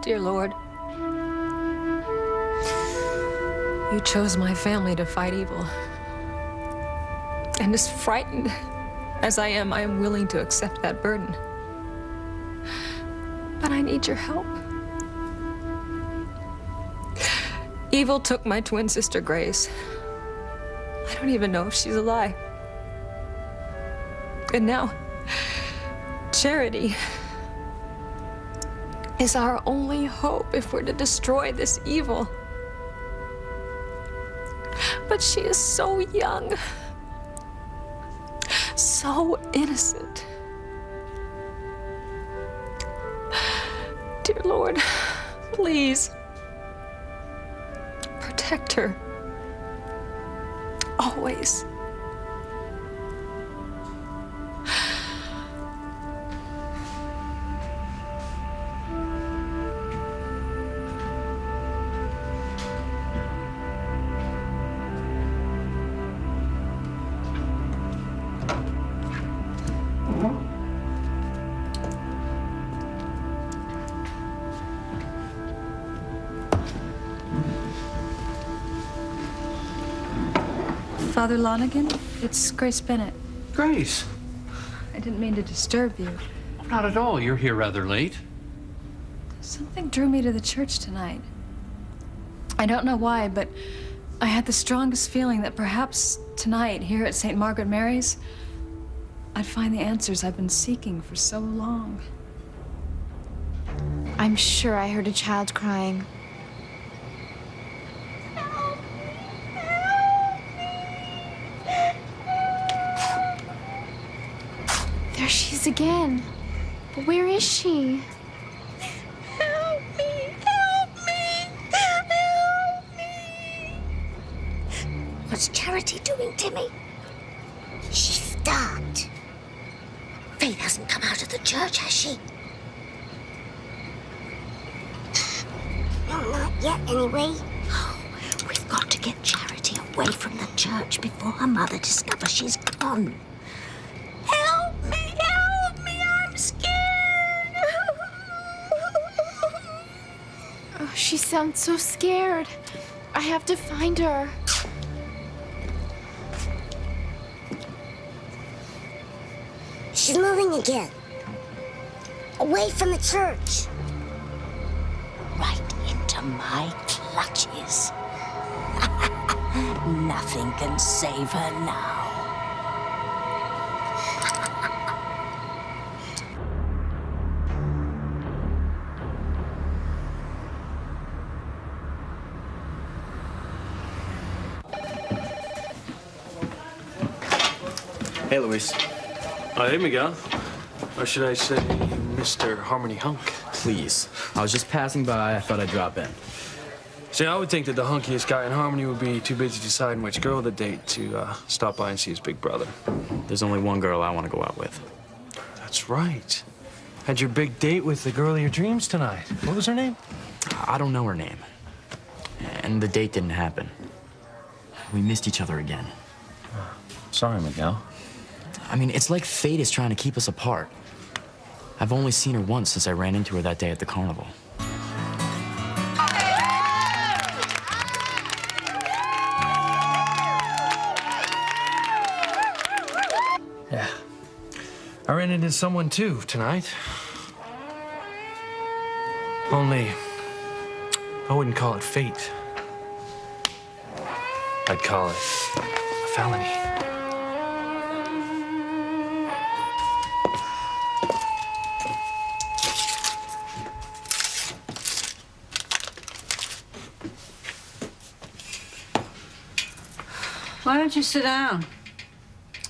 Dear Lord, you chose my family to fight evil. And as frightened as I am willing to accept that burden. But I need your help. Evil took my twin sister, Grace. I don't even know if she's alive. And now, Charity is our only hope if we're to destroy this evil. But she is so young, so innocent. Dear Lord, please protect her. Always. Father Lonigan, it's Grace Bennett. Grace? I didn't mean to disturb you. Not at all. You're here rather late. Something drew me to the church tonight. I don't know why, but I had the strongest feeling that perhaps tonight, here at St. Margaret Mary's, I'd find the answers I've been seeking for so long. I'm sure I heard a child crying. There she is again. But where is she? Help me! Help me! Help me! What's Charity doing, Timmy? She's starved. Faith hasn't come out of the church, has she? Not yet, anyway. Oh, we've got to get Charity away from the church before her mother discovers she's gone. Help me! Help me! I'm scared! Oh, she sounds so scared. I have to find her. She's moving again. Away from the church. Right into my clutches. Nothing can save her now. Hey, Luis. Hey, Miguel. Or should I say, Mr. Harmony Hunk? Please. I was just passing by. I thought I'd drop in. See, I would think that the hunkiest guy in Harmony would be too busy deciding which girl to date to stop by and see his big brother. There's only one girl I want to go out with. That's right. Had your big date with the girl of your dreams tonight. What was her name? I don't know her name. And the date didn't happen. We missed each other again. Sorry, Miguel. I mean, it's like fate is trying to keep us apart. I've only seen her once since I ran into her that day at the carnival. Yeah. I ran into someone, too, tonight. Only, I wouldn't call it fate. I'd call it a felony. Why don't you sit down?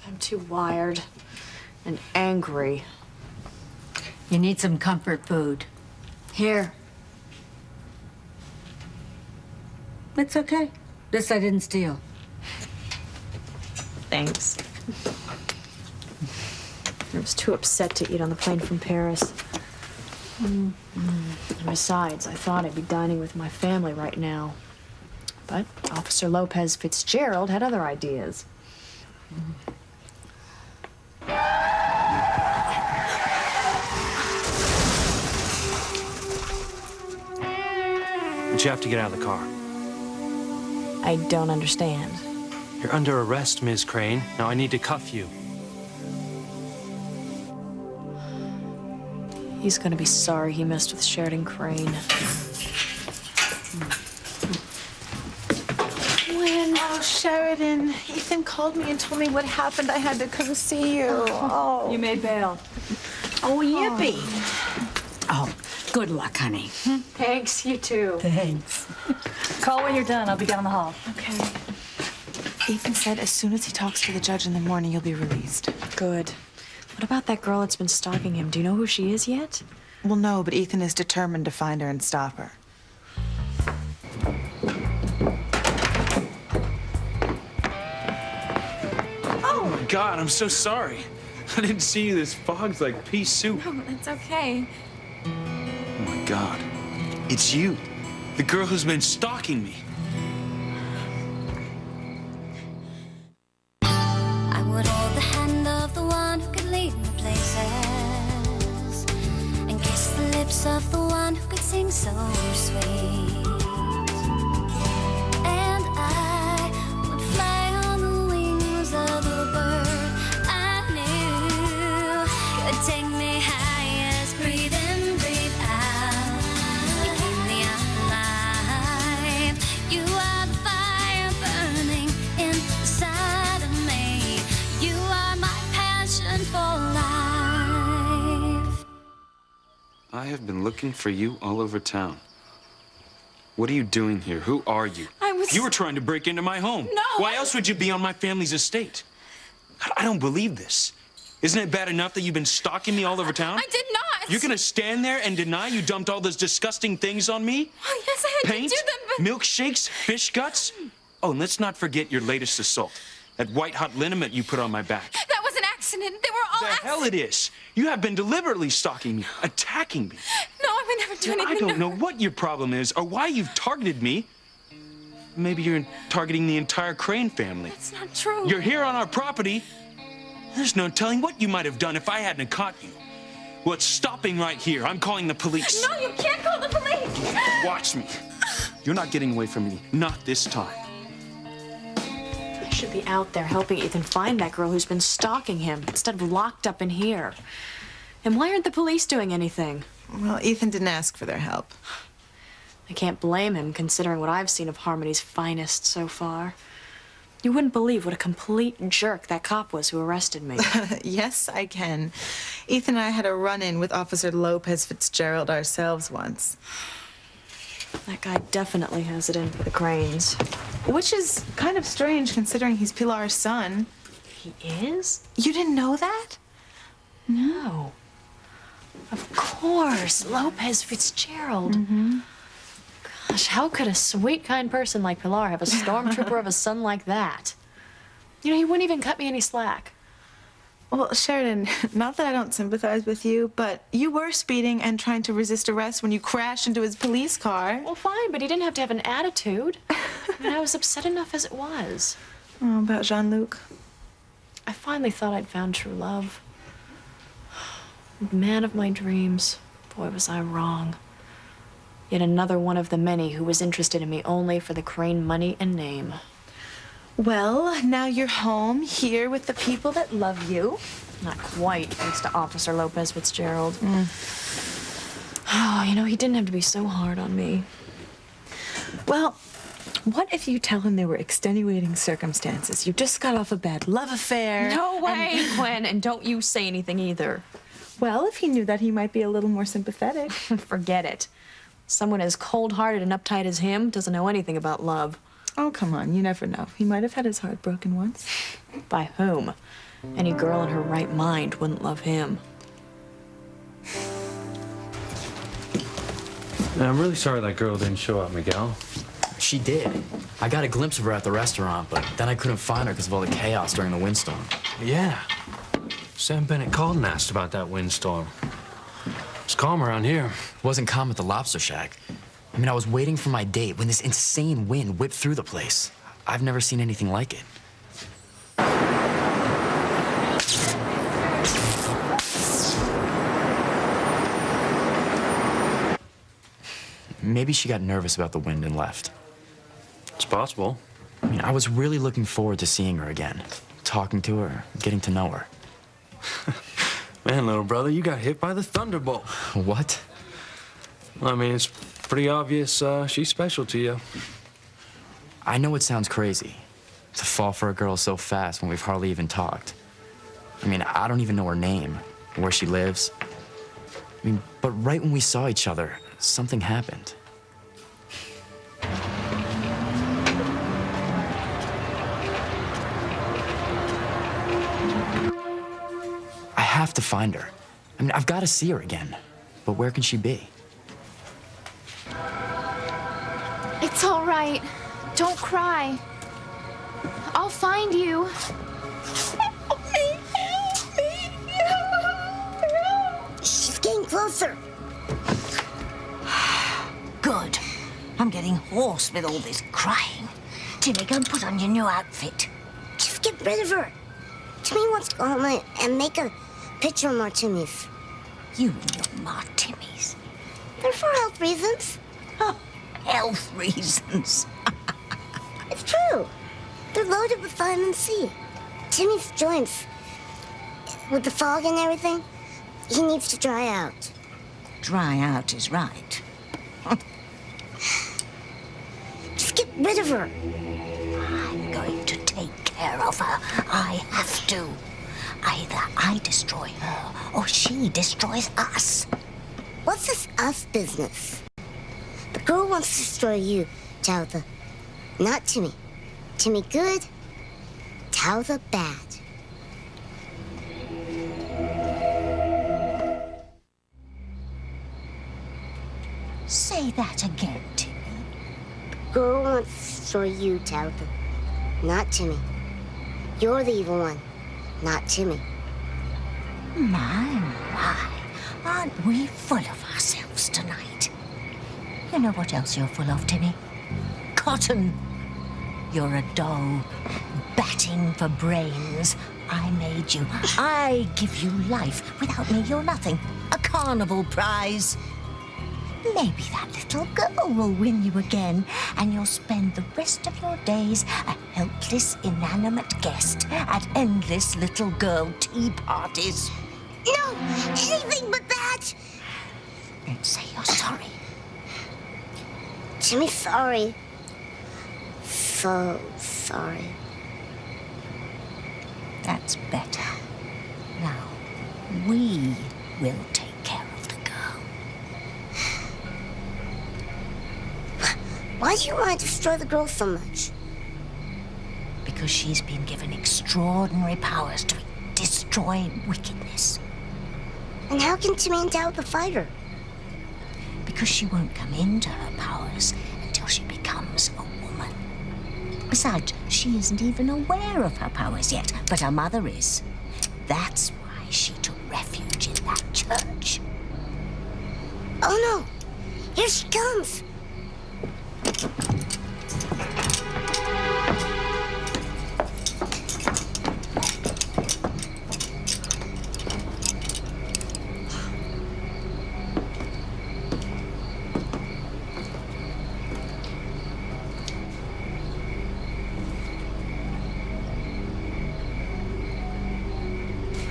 I'm too wired and angry. You need some comfort food. Here. It's okay. This I didn't steal. Thanks. I was too upset to eat on the plane from Paris. Besides, I thought I'd be dining with my family right now. But Officer Lopez Fitzgerald had other ideas. But you have to get out of the car. I don't understand. You're under arrest, Ms. Crane. Now I need to cuff you. He's gonna be sorry he messed with Sheridan Crane. Oh, Sheridan, Ethan called me and told me what happened. I had to come see you. Oh. You made bail. Oh, yippee. Oh, good luck, honey. Thanks, you too. Thanks. Call when you're done. I'll be down the hall. Okay. Ethan said as soon as he talks to the judge in the morning, you'll be released. Good. What about that girl that's been stalking him? Do you know who she is yet? Well, no, but Ethan is determined to find her and stop her. Oh my God, I'm so sorry. I didn't see you. This fog's like pea soup. Oh, it's okay. Oh my God. It's you. The girl who's been stalking me. I would hold the hand of the one who could lead me places and kiss the lips of the one who could sing so sweet. And I would fly on the wings of a bird I knew could take me highest. Breathe in, breathe out. You keep me alive. You are the fire burning inside of me. You are my passion for life. I have been looking for you all over town. What are you doing here? Who are you? You were trying to break into my home. No, Why else would you be on my family's estate? I don't believe this. Isn't it bad enough that you've been stalking me all over town? I did not. You're gonna stand there and deny you dumped all those disgusting things on me? Oh, yes, I had Paint? to do them, but... Milkshakes? Fish guts? Oh, and let's not forget your latest assault. That white-hot liniment you put on my back. That was an accident. They were all The hell it is! You have been deliberately stalking me, attacking me. No, I would never do I anything. don't know what your problem is or why you've targeted me. Maybe you're targeting the entire Crane family. It's not true. You're here on our property. There's no telling what you might have done if I hadn't caught you. Well, it's stopping right here. I'm calling the police. No, you can't call the police. Watch me. You're not getting away from me. Not this time. I should be out there helping Ethan find that girl who's been stalking him instead of locked up in here. And why aren't the police doing anything? Well, Ethan didn't ask for their help. I can't blame him, considering what I've seen of Harmony's finest so far. You wouldn't believe what a complete jerk that cop was who arrested me. Yes, I can. Ethan and I had a run-in with Officer Lopez Fitzgerald ourselves once. That guy definitely has it in for the Cranes. Which is kind of strange considering he's Pilar's son. He is? You didn't know that? No. Of course, Lopez Fitzgerald. Gosh, how could a sweet, kind person like Pilar have a stormtrooper of a son like that? You know, he wouldn't even cut me any slack. Well, Sheridan, not that I don't sympathize with you, but you were speeding and trying to resist arrest when you crashed into his police car. Well, fine, but he didn't have to have an attitude. I mean, I was upset enough as it was. Oh, about Jean-Luc. I finally thought I'd found true love. The man of my dreams. Boy, was I wrong. Yet another one of the many who was interested in me only for the Crane money and name. Well, now you're home here with the people that love you. Not quite, thanks to Officer Lopez Fitzgerald. Oh, you know, he didn't have to be so hard on me. Well, what if you tell him there were extenuating circumstances? You just got off a bad love affair. No way, Gwen, and don't you say anything either. Well, if he knew that, he might be a little more sympathetic. Forget it. Someone as cold-hearted and uptight as him doesn't know anything about love. Oh, come on, you never know. He might have had his heart broken once. By whom? Any girl in her right mind wouldn't love him. I'm really sorry that girl didn't show up, Miguel. She did. I got a glimpse of her at the restaurant, but then I couldn't find her because of all the chaos during the windstorm. Yeah. Sam Bennett called and asked about that windstorm. It's calm around here. It wasn't calm at the Lobster Shack. I mean, I was waiting for my date when this insane wind whipped through the place. I've never seen anything like it. maybe she got nervous about the wind and left. It's possible. I mean, I was really looking forward to seeing her again, talking to her, getting to know her. Man, little brother, you got hit by the thunderbolt. What? I mean, it's pretty obvious she's special to you. I know it sounds crazy to fall for a girl so fast when we've hardly even talked. I mean, I don't even know her name, where she lives. I mean, but right when we saw each other, something happened. I have to find her. I mean, I've got to see her again. But where can she be? It's all right. Don't cry. I'll find you. She's getting closer. Good. I'm getting hoarse with all this crying. Timmy, go and put on your new outfit. Just get rid of her. Timmy wants to go home and make a picture of Martinis. You and your Martinis. They're for health reasons. Oh, health reasons. It's true. They're loaded with vitamin C. Timmy's joints, with the fog and everything, he needs to dry out. Dry out is right. Just get rid of her. I'm going to take care of her. I have to. Either I destroy her or she destroys us. What's this us business? The girl wants to destroy you, Talitha. Not Timmy. Timmy good, Talitha bad. Say that again, Timmy. The girl wants to destroy you, Talitha. Not Timmy. You're the evil one, not Timmy. My, aren't we full of ourselves tonight? You know what else you're full of, Timmy? Cotton. You're a doll, batting for brains. I made you. I give you life. Without me, you're nothing. A carnival prize. Maybe that little girl will win you again, and you'll spend the rest of your days a helpless, inanimate guest at endless little girl tea parties. No, anything but that. And say you're sorry. Jimmy's sorry. So sorry. That's better. Now, we will take care of the girl. Why do you want to destroy the girl so much? Because she's been given extraordinary powers to destroy wickedness. And how can Timmy and Talitha fight her? Because she won't come into her powers until she becomes a woman. Besides, she isn't even aware of her powers yet, but her mother is. That's why she took refuge in that church. Oh no! Here she comes!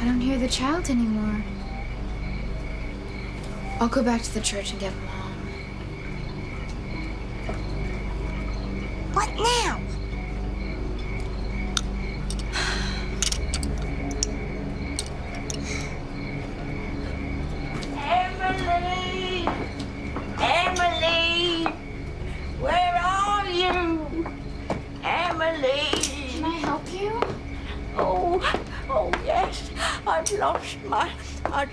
I don't hear the child anymore. I'll go back to the church and get Mom. What now? Emily! Emily! Where are you? Emily! Can I help you? Oh yes. I've lost my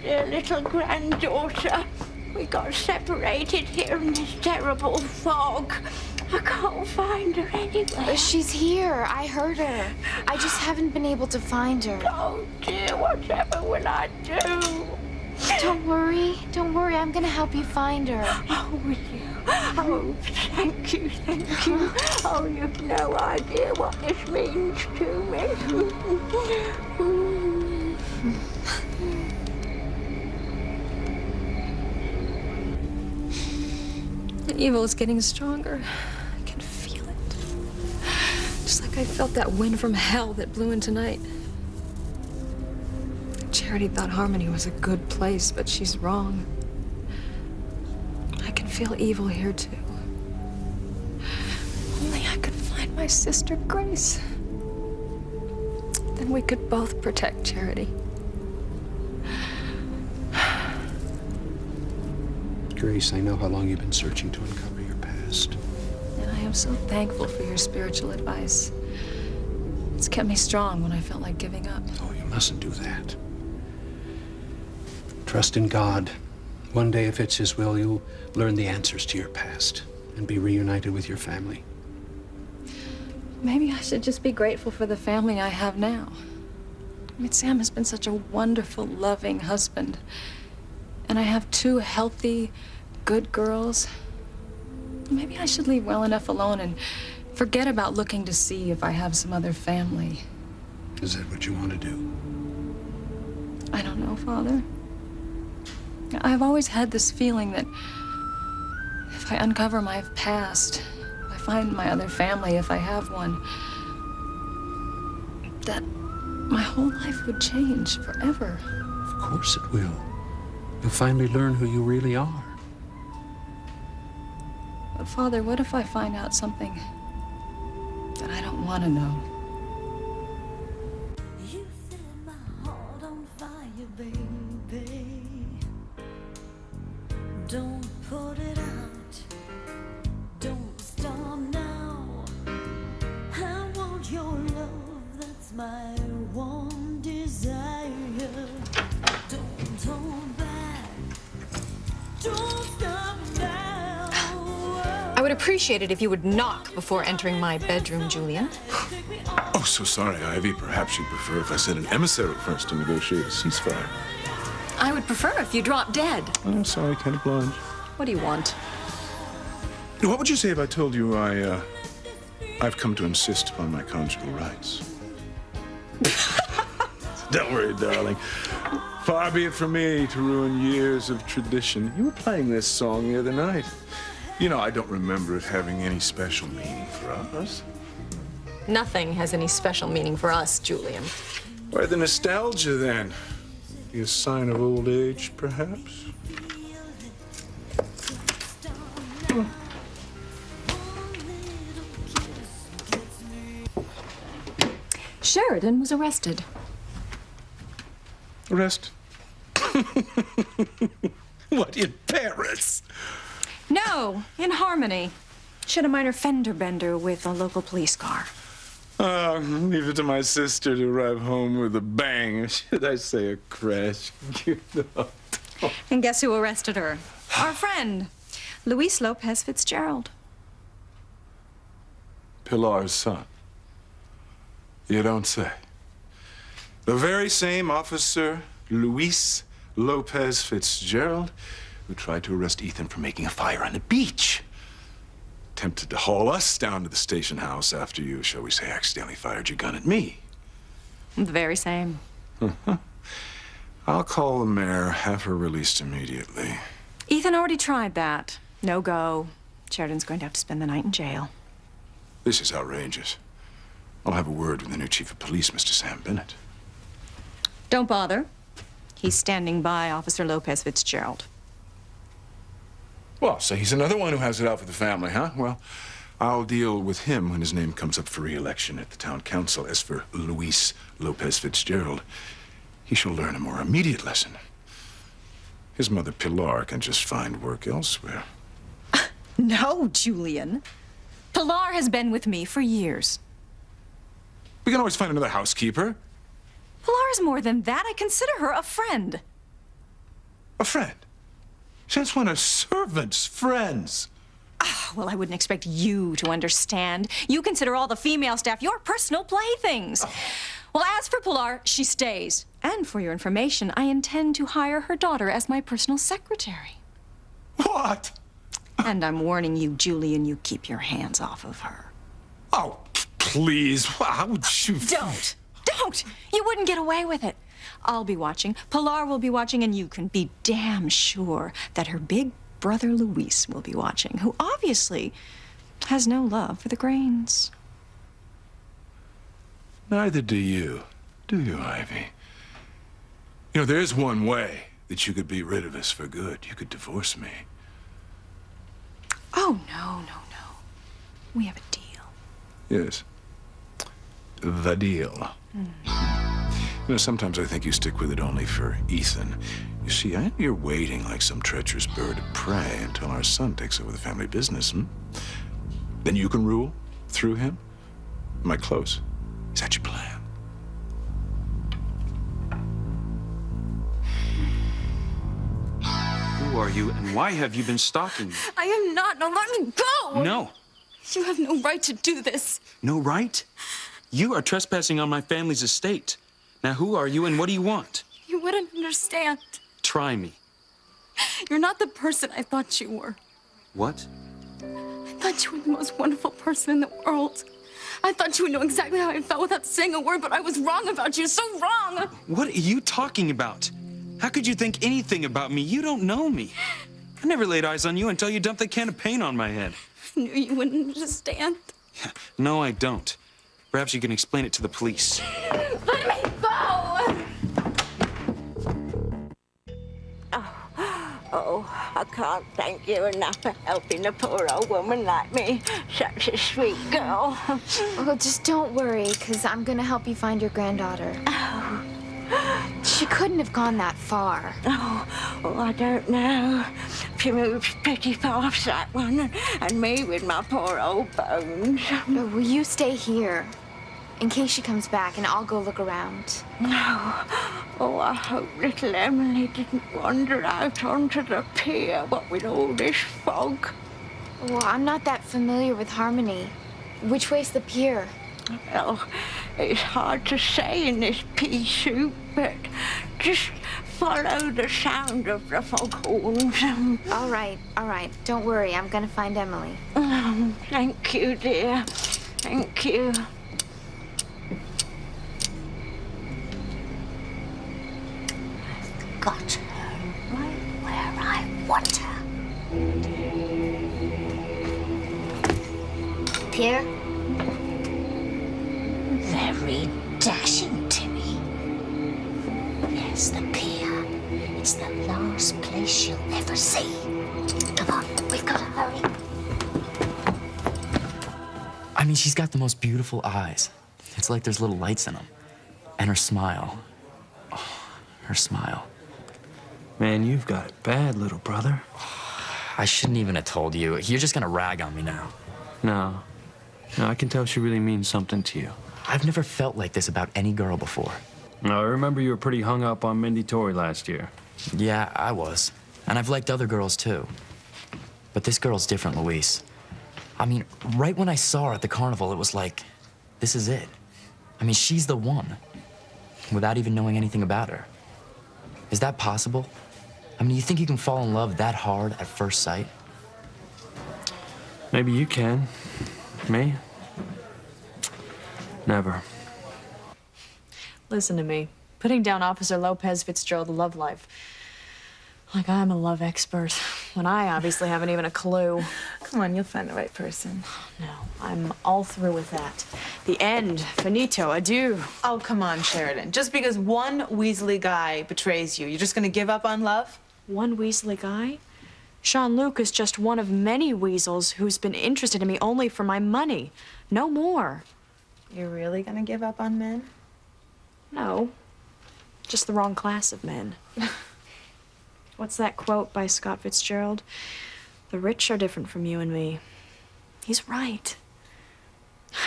dear little granddaughter. We got separated here in this terrible fog. I can't find her anywhere. She's here. I heard her. I just haven't been able to find her. Oh dear, whatever will I do? Don't worry. Don't worry. I'm gonna help you find her. Oh, will you? Oh, thank you, thank you. Oh, you've no idea what this means to me. The evil is getting stronger. I can feel it. Just like I felt that wind from hell that blew in tonight. Charity thought Harmony was a good place, but she's wrong. I can feel evil here, too. Only I could find my sister Grace. Then we could both protect Charity. Grace, I know how long you've been searching to uncover your past. And I am so thankful for your spiritual advice. It's kept me strong when I felt like giving up. Oh, you mustn't do that. Trust in God. One day, if it's His will, you'll learn the answers to your past and be reunited with your family. Maybe I should just be grateful for the family I have now. I mean, Sam has been such a wonderful, loving husband. And I have 2 healthy, good girls. Maybe I should leave well enough alone and forget about looking to see if I have some other family. Is that what you want to do? I don't know, Father. I've always had this feeling that if I uncover my past, if I find my other family, if I have one, that my whole life would change forever. Of course it will. You'll finally learn who you really are. But Father, what if I find out something that I don't want to know? You set my heart on fire, baby. Don't put it out. Don't stop now. I want your love. That's my one desire. Don't hold back. Don't stop now. I would appreciate it if you would knock before entering my bedroom, Julian. Oh, so sorry, Ivy. Perhaps you'd prefer if I sent an emissary first to negotiate a ceasefire. I would prefer if you dropped dead. I'm sorry, can't oblige. What do you want? What would you say if I told you I've come to insist upon my conjugal rights? Don't worry, darling. Far be it from me to ruin years of tradition. You were playing this song the other night. You know, I don't remember it having any special meaning for us. Nothing has any special meaning for us, Julian. Why the nostalgia, then? Be a sign of old age, perhaps? Sheridan was arrested. Arrest? What, in Paris? No, in Harmony. She had a minor fender bender with a local police car. Oh, leave it to my sister to arrive home with a bang. Should I say a crash? You know. And guess who arrested her? Our friend, Luis Lopez Fitzgerald. Pilar's son. You don't say. The very same officer, Luis Lopez Fitzgerald, who tried to arrest Ethan for making a fire on the beach. Attempted to haul us down to the station house after you, shall we say, accidentally fired your gun at me. The very same. I'll call the mayor, have her released immediately. Ethan already tried that. No go. Sheridan's going to have to spend the night in jail. This is outrageous. I'll have a word with the new chief of police, Mr. Sam Bennett. Don't bother. He's standing by Officer Lopez Fitzgerald. Well, so he's another one who has it out for the family, huh? Well, I'll deal with him when his name comes up for re-election at the town council. As for Luis Lopez Fitzgerald, he shall learn a more immediate lesson. His mother, Pilar, can just find work elsewhere. No, Julian. Pilar has been with me for years. We can always find another housekeeper. Pilar is more than that. I consider her a friend. A friend? Since when are servants friends? Well, I wouldn't expect you to understand. You consider all the female staff your personal playthings. Well, as for Pilar, she stays. And for your information, I intend to hire her daughter as my personal secretary. What? And I'm warning you, Julian, you keep your hands off of her. Oh, please. How would you... Don't! You wouldn't get away with it. I'll be watching, Pilar will be watching, and you can be damn sure that her big brother Luis will be watching, who obviously has no love for the Grains. Neither do you, Ivy? You know, there's one way that you could be rid of us for good. You could divorce me. Oh, no. We have a deal. Yes. The deal. You know, sometimes I think you stick with it only for Ethan. You see, you're waiting like some treacherous bird of prey until our son takes over the family business, Then you can rule through him? Am I close? Is that your plan? Who are you, and why have you been stalking me? I am not. Now let me go! No. You have no right to do this. No right? You are trespassing on my family's estate. Now, who are you, and what do you want? You wouldn't understand. Try me. You're not the person I thought you were. What? I thought you were the most wonderful person in the world. I thought you would know exactly how I felt without saying a word, but I was wrong about you. So wrong! What are you talking about? How could you think anything about me? You don't know me. I never laid eyes on you until you dumped that can of paint on my head. I knew you wouldn't understand. No, I don't. Perhaps you can explain it to the police. Let me go! Oh, I can't thank you enough for helping a poor old woman like me. Such a sweet girl. Oh, just don't worry, because I'm going to help you find your granddaughter. She couldn't have gone that far. Oh, I don't know. She moves pretty fast, that one, and me with my poor old bones. But will you stay here? In case she comes back, and I'll go look around. No. Oh, I hope little Emily didn't wander out onto the pier, what with all this fog. Well, I'm not that familiar with Harmony. Which way's the pier? Well, it's hard to say in this pea soup, but just follow the sound of the foghorns. All right. Don't worry, I'm gonna find Emily. Thank you, dear. Thank you. Got her right where I want her. Pier? Very dashing, Timmy. Yes, the pier. It's the last place you'll ever see. Come on, we've got to hurry. I mean, she's got the most beautiful eyes. It's like there's little lights in them. And her smile. Oh, her smile. Man, you've got it bad, little brother. I shouldn't even have told you. You're just gonna rag on me now. No, I can tell she really means something to you. I've never felt like this about any girl before. No, I remember you were pretty hung up on Mindy Tory last year. Yeah, I was. And I've liked other girls, too. But this girl's different, Luis. I mean, right when I saw her at the carnival, it was like, this is it. I mean, she's the one. Without even knowing anything about her. Is that possible? I mean, you think you can fall in love that hard at first sight? Maybe you can. Me? Never. Listen to me. Putting down Officer Lopez Fitzgerald love life. Like I'm a love expert, when I obviously haven't even a clue. Come on, you'll find the right person. No, I'm all through with that. The end. Finito. Adieu. Oh, come on, Sheridan. Just because one Weasley guy betrays you, you're just gonna give up on love? One Weasley guy? Sean Luke is just one of many weasels who's been interested in me only for my money. No more. You're really gonna give up on men? No. Just the wrong class of men. What's that quote by Scott Fitzgerald? The rich are different from you and me. He's right.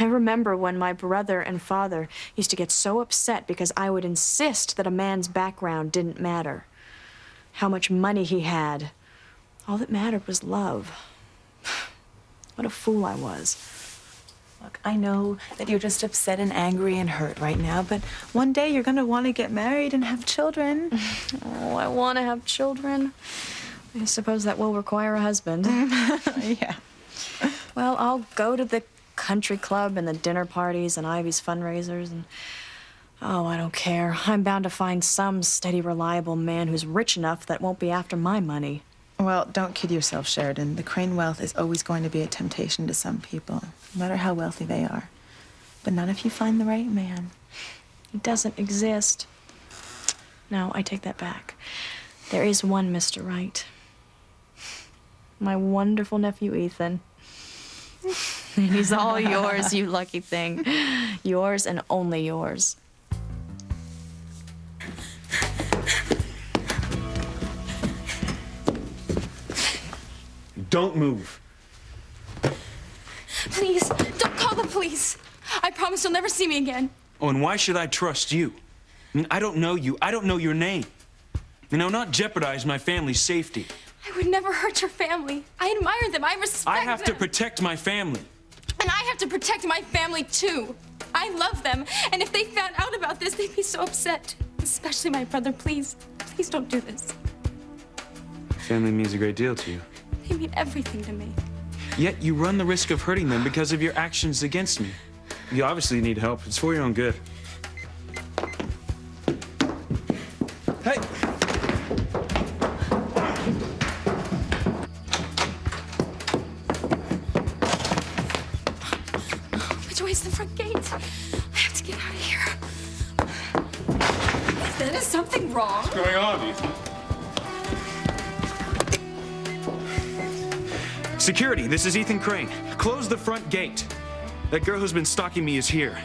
I remember when my brother and father used to get so upset because I would insist that a man's background didn't matter. How much money he had. All that mattered was love. What a fool I was. Look, I know that you're just upset and angry and hurt right now, but one day you're gonna want to get married and have children. Oh, I want to have children. I suppose that will require a husband. Yeah. Well, I'll go to the country club and the dinner parties and Ivy's fundraisers and... Oh, I don't care. I'm bound to find some steady, reliable man who's rich enough that won't be after my money. Well, don't kid yourself, Sheridan. The Crane wealth is always going to be a temptation to some people, no matter how wealthy they are. But not if you find the right man. He doesn't exist. No, I take that back. There is one Mr. Right. My wonderful nephew, Ethan. And he's all yours, you lucky thing. Yours and only yours. Don't move. Please, don't call the police. I promise you'll never see me again. Oh, and why should I trust you? I mean, I don't know you. I don't know your name. You know, not jeopardize my family's safety. I would never hurt your family. I admire them. I respect them. I have to protect my family. And I have to protect my family, too. I love them. And if they found out about this, they'd be so upset. Especially my brother. Please, please don't do this. Family means a great deal to you. They mean everything to me. Yet you run the risk of hurting them because of your actions against me. You obviously need help. It's for your own good. Hey! Which way's the front gate? I have to get out of here. Ethan, is something wrong? What's going on, Ethan? Security, this is Ethan Crane. Close the front gate. That girl who's been stalking me is here.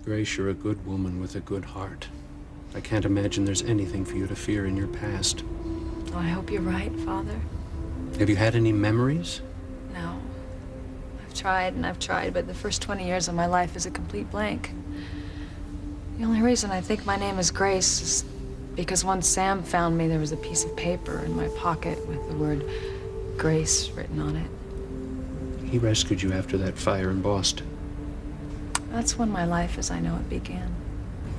Grace, you're a good woman with a good heart. I can't imagine there's anything for you to fear in your past. Oh, I hope you're right, Father. Have you had any memories? No. I've tried and I've tried, but the first 20 years of my life is a complete blank. The only reason I think my name is Grace is because once Sam found me, there was a piece of paper in my pocket with the word Grace written on it. He rescued you after that fire in Boston. That's when my life as I know it began.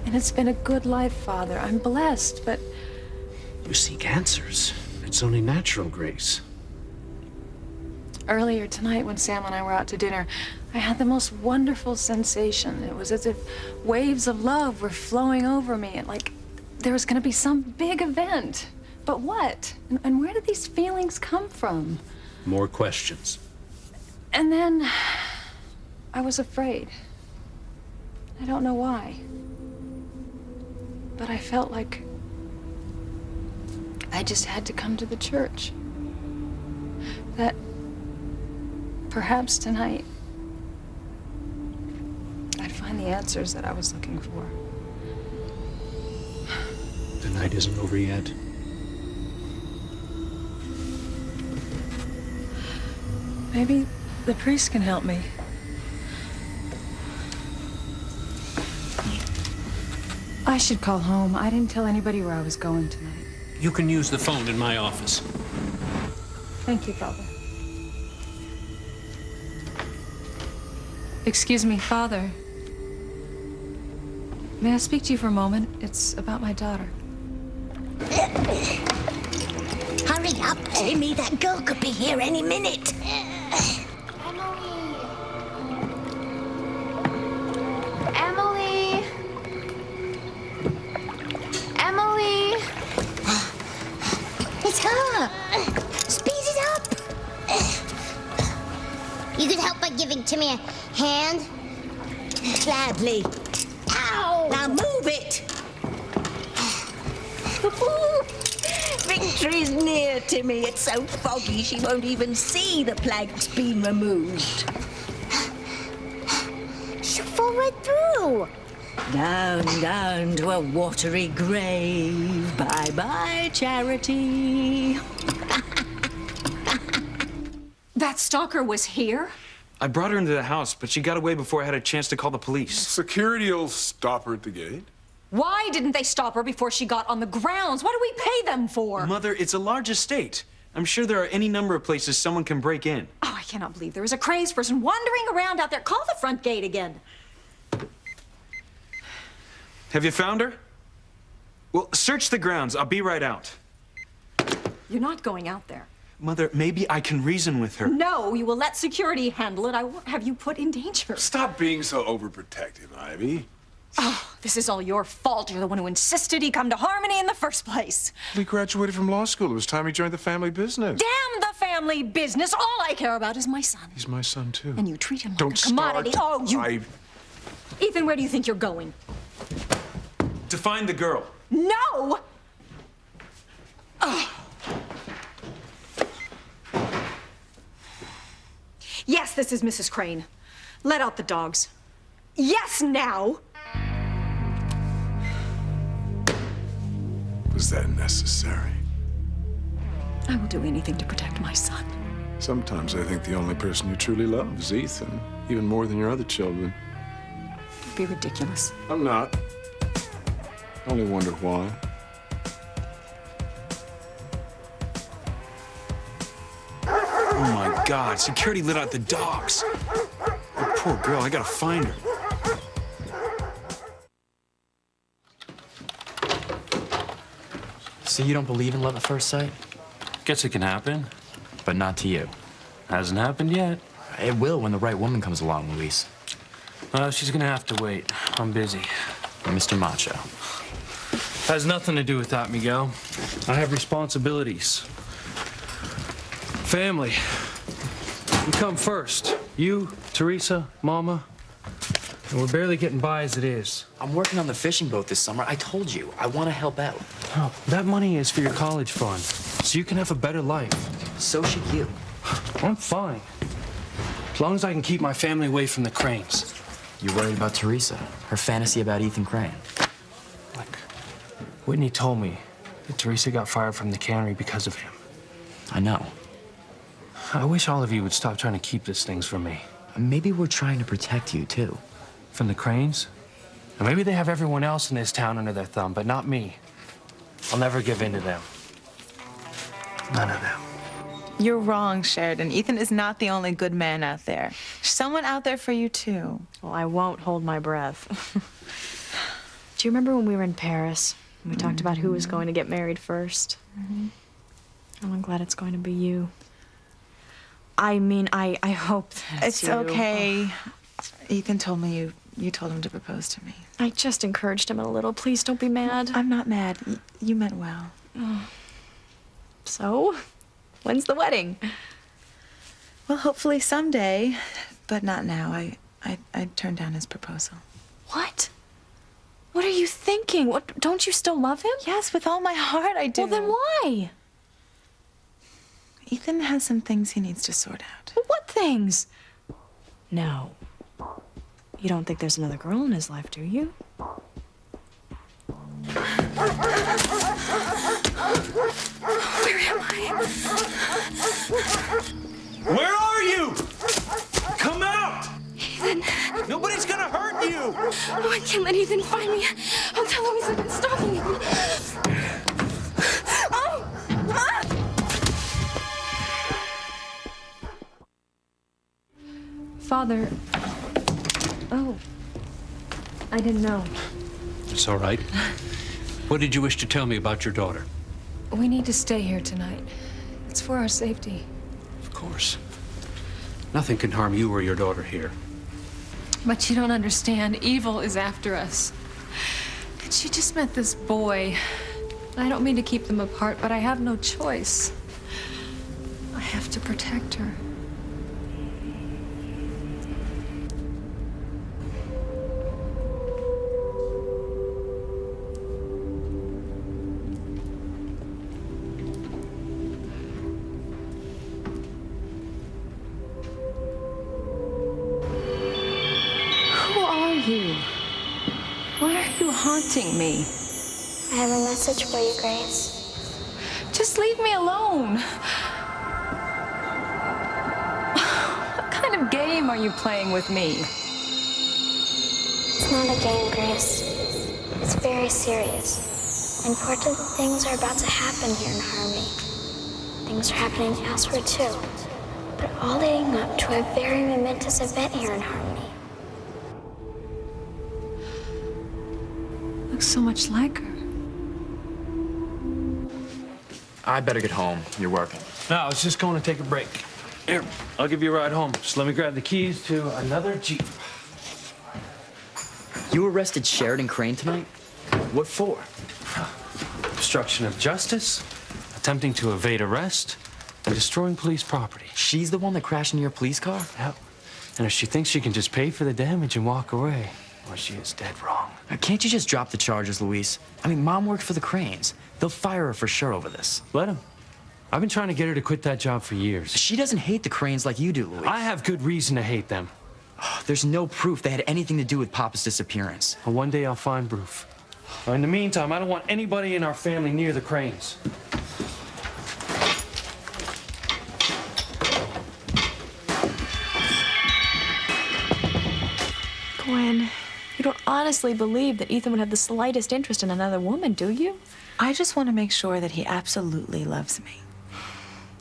And it's been a good life, Father. I'm blessed, but... You seek answers. It's only natural, Grace. Earlier tonight, when Sam and I were out to dinner, I had the most wonderful sensation. It was as if waves of love were flowing over me, and like there was going to be some big event. But what? And where did these feelings come from? More questions. And then I was afraid. I don't know why. But I felt like I just had to come to the church. That perhaps tonight I'd find the answers that I was looking for. The night isn't over yet. Maybe the priest can help me. I should call home. I didn't tell anybody where I was going tonight. You can use the phone in my office. Thank you, Father. Excuse me, Father. May I speak to you for a moment? It's about my daughter. Hurry up, Timmy. That girl could be here any minute. Emily! Emily! It's her. Speed it up. You could help by giving Timmy a hand. Gladly. Ow! Now move it. Victory's near, Timmy. It's so foggy she won't even see the plank's been removed. She'll fall right through. Down, down to a watery grave. Bye-bye, Charity. That stalker was here? I brought her into the house, but she got away before I had a chance to call the police. Security'll stop her at the gate. Why didn't they stop her before she got on the grounds? What do we pay them for? Mother, it's a large estate. I'm sure there are any number of places someone can break in. Oh, I cannot believe there is a crazed person wandering around out there. Call the front gate again. Have you found her? Well, search the grounds. I'll be right out. You're not going out there. Mother, maybe I can reason with her. No, you will let security handle it. I won't have you put in danger. Stop being so overprotective, Ivy. Oh, this is all your fault. You're the one who insisted he come to Harmony in the first place. We graduated from law school. It was time he joined the family business. Damn the family business. All I care about is my son. He's my son, too. And you treat him like Don't a commodity. start. Oh, you... Ethan, where do you think you're going? To find the girl. No! Oh. Yes, this is Mrs. Crane. Let out the dogs. Yes, now! Was that necessary? I will do anything to protect my son. Sometimes I think the only person you truly love is Ethan, even more than your other children. Don't be ridiculous. I'm not. I only wonder why. Oh my God, security let out the dogs. Oh, poor girl, I gotta find her. So you don't believe in love at first sight? Guess it can happen. But not to you. Hasn't happened yet. It will when the right woman comes along, Luis. She's gonna have to wait. I'm busy. Mr. Macho. Has nothing to do with that, Miguel. I have responsibilities. Family. You come first. You, Teresa, Mama. And we're barely getting by as it is. I'm working on the fishing boat this summer. I told you, I want to help out. Oh, that money is for your college fund, so you can have a better life. So should you. I'm fine. As long as I can keep my family away from the Cranes. You're worried about Teresa, her fantasy about Ethan Crane. Look, Whitney told me that Teresa got fired from the cannery because of him. I know. I wish all of you would stop trying to keep these things from me. Maybe we're trying to protect you, too. From the Cranes? And maybe they have everyone else in this town under their thumb, but not me. I'll never give in to them. None of them. You're wrong, Sheridan. Ethan is not the only good man out there. There's someone out there for you, too. Well, I won't hold my breath. Do you remember when we were in Paris? And we talked about who was going to get married first? Oh, I'm glad it's going to be you. I mean, I hope that's It's you. okay. Ethan told me you told him to propose to me. I just encouraged him a little. Please don't be mad. I'm not mad. You meant well. So, when's the wedding? Well, hopefully someday, but not now. I turned down his proposal. What? What are you thinking? What? Don't you still love him? Yes, with all my heart I do. Well, then why? Ethan has some things he needs to sort out. Well, what things? No. You don't think there's another girl in his life, do you? Where am I? Where are you? Come out! Ethan. Nobody's gonna hurt you! Oh, I can't let Ethan find me. I'll tell Luis I've been stalking him. Oh! Ah! Father. Oh. I didn't know. It's all right. What did you wish to tell me about your daughter? We need to stay here tonight. It's for our safety. Of course. Nothing can harm you or your daughter here. But you don't understand. Evil is after us. And she just met this boy. I don't mean to keep them apart, but I have no choice. I have to protect her. Why are you haunting me? I have a message for you, Grace. Just leave me alone. What kind of game are you playing with me? It's not a game, Grace. It's very serious. Important things are about to happen here in Harmony. Things are happening elsewhere, too. But all leading up to a very momentous event here in Harmony. Looks so much like her. I better get home. You're working. No, I was just going to take a break. Here, I'll give you a ride home. Just let me grab the keys to another Jeep. You arrested Sheridan Crane tonight? What for? Obstruction of justice, attempting to evade arrest, and destroying police property. She's the one that crashed into your police car? Yep. And if she thinks she can just pay for the damage and walk away, well, she is dead wrong. Can't you just drop the charges, Luis? I mean, Mom worked for the Cranes. They'll fire her for sure over this. Let him. I've been trying to get her to quit that job for years. She doesn't hate the Cranes like you do, Luis. I have good reason to hate them. There's no proof they had anything to do with Papa's disappearance. Well, one day I'll find proof. In the meantime, I don't want anybody in our family near the Cranes. Gwen, you don't honestly believe that Ethan would have the slightest interest in another woman, do you? I just want to make sure that he absolutely loves me.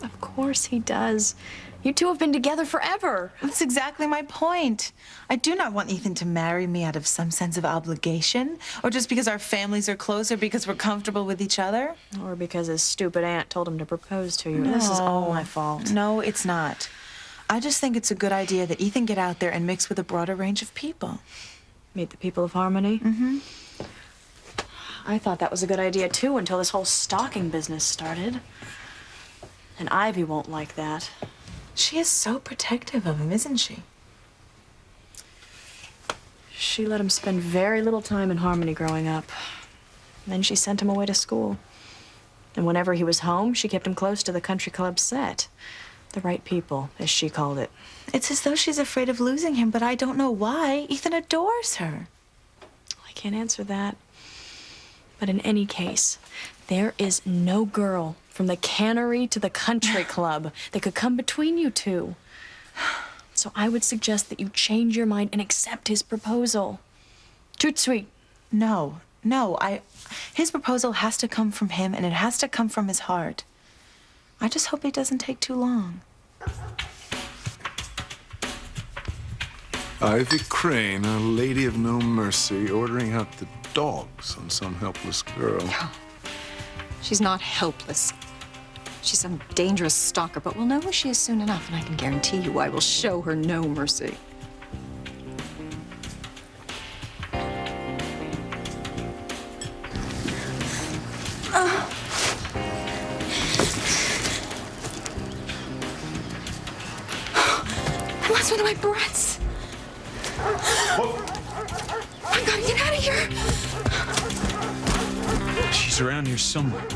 Of course he does. You two have been together forever. That's exactly my point. I do not want Ethan to marry me out of some sense of obligation, or just because our families are close, or because we're comfortable with each other. Or because his stupid aunt told him to propose to you. No. This is all my fault. No, it's not. I just think it's a good idea that Ethan get out there and mix with a broader range of people. Meet the people of Harmony? Mm-hmm. I thought that was a good idea, too, until this whole stalking business started. And Ivy won't like that. She is so protective of him, isn't she? She let him spend very little time in Harmony growing up. And then she sent him away to school. And whenever he was home, she kept him close to the country club set. The right people, as she called it. It's as though she's afraid of losing him, but I don't know why. Ethan adores her. I can't answer that. But in any case, there is no girl from the cannery to the country club that could come between you two. So I would suggest that you change your mind and accept his proposal. Toot sweet. No. His proposal has to come from him, and it has to come from his heart. I just hope it doesn't take too long. Ivy Crane, a lady of no mercy, ordering out the dogs on some helpless girl. She's not helpless. She's some dangerous stalker, but we'll know who she is soon enough, and I can guarantee you I will show her no mercy. I lost one of my breaths. I gotta get out of here. She's around here somewhere.